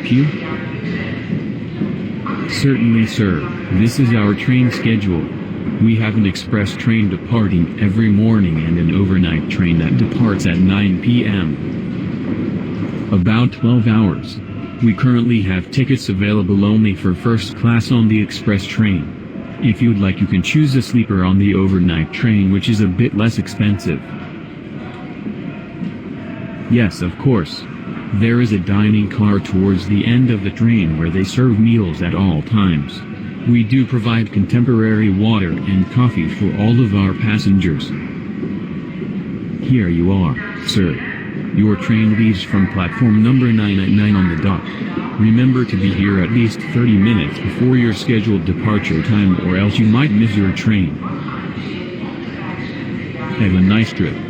help you? Certainly, sir. This is our train schedule. We have an express train departing every morning and an overnight train that departs at 9 p.m. About 12 hours. We currently have tickets available only for first class on the express train. If you'd like, you can choose a sleeper on the overnight train, which is a bit less expensive. Yes, of course. There is a dining car towards the end of the train where they serve meals at all times. We do provide contemporary water and coffee for all of our passengers. Here you are, sir. Your train leaves from platform number 9 at 9 on the dot. Remember to be here at least 30 minutes before your scheduled departure time, or else you might miss your train. Have a nice trip.